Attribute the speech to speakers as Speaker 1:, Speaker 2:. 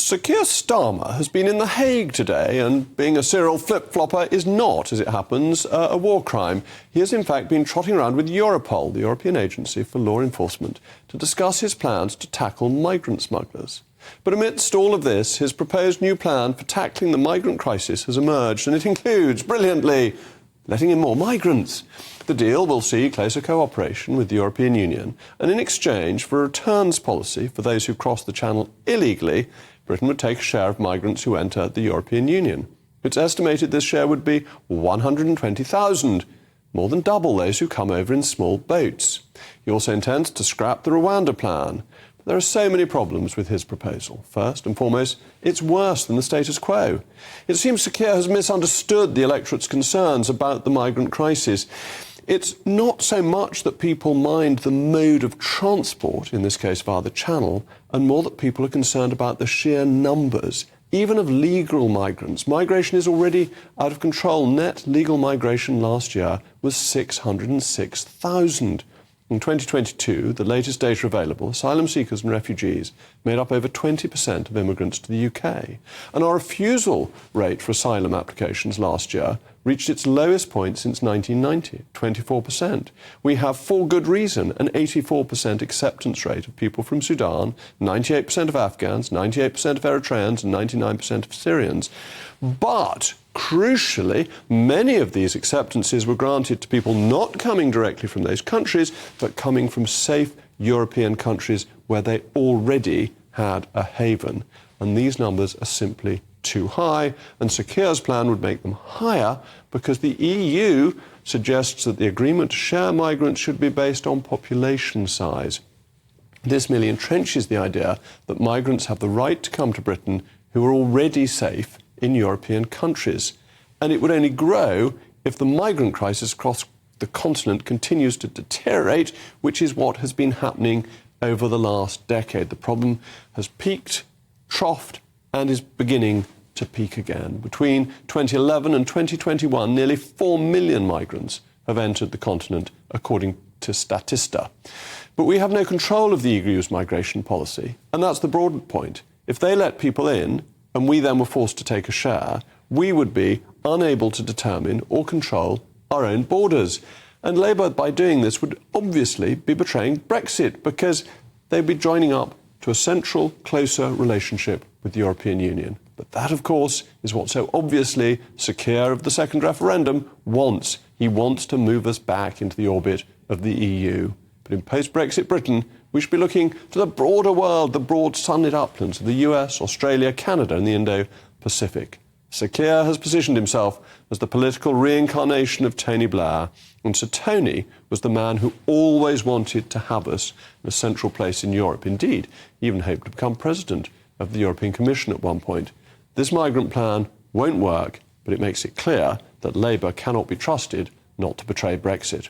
Speaker 1: Sir Keir Starmer has been in The Hague today, and being a serial flip-flopper is not, as it happens, a war crime. He has in fact been trotting around with Europol, the European Agency for Law Enforcement, to discuss his plans to tackle migrant smugglers. But amidst all of this, his proposed new plan for tackling the migrant crisis has emerged, and it includes, brilliantly, letting in more migrants. The deal will see closer cooperation with the European Union, and in exchange for a returns policy for those who cross the Channel illegally, Britain would take a share of migrants who enter the European Union. It's estimated this share would be 120,000, more than double those who come over in small boats. He also intends to scrap the Rwanda plan. But there are so many problems with his proposal. First and foremost, it's worse than the status quo. It seems Sir Keir has misunderstood the electorate's concerns about the migrant crisis. It's not so much that people mind the mode of transport, in this case via the Channel, and more that people are concerned about the sheer numbers, even of legal migrants. Migration is already out of control. Net legal migration last year was 606,000. In 2022, the latest data available, asylum seekers and refugees made up over 20% of immigrants to the UK. And our refusal rate for asylum applications last year reached its lowest point since 1990, 24%. We have, for good reason, an 84% acceptance rate of people from Sudan, 98% of Afghans, 98% of Eritreans, and 99% of Syrians. But crucially, many of these acceptances were granted to people not coming directly from those countries, but coming from safe European countries where they already had a haven. And these numbers are simply too high, and Sir Keir's plan would make them higher because the EU suggests that the agreement to share migrants should be based on population size. This merely entrenches the idea that migrants have the right to come to Britain who are already safe in European countries. And it would only grow if the migrant crisis across the continent continues to deteriorate, which is what has been happening over the last decade. The problem has peaked, troughed, and is beginning to peak again. Between 2011 and 2021, nearly 4 million migrants have entered the continent, according to Statista. But we have no control of the EU's migration policy, and that's the broad point. If they let people in, and we then were forced to take a share, we would be unable to determine or control our own borders. And Labour, by doing this, would obviously be betraying Brexit, because they'd be joining up to a central, closer relationship with the European Union. But that, of course, is what so obviously Sir Keir of the second referendum wants. He wants to move us back into the orbit of the EU. But in post-Brexit Britain, we should be looking to the broader world, the broad sunlit uplands of the US, Australia, Canada and the Indo-Pacific. Sir Keir has positioned himself as the political reincarnation of Tony Blair, and Sir Tony was the man who always wanted to have us in a central place in Europe. Indeed, he even hoped to become president of the European Commission at one point. This migrant plan won't work, but it makes it clear that Labour cannot be trusted not to betray Brexit.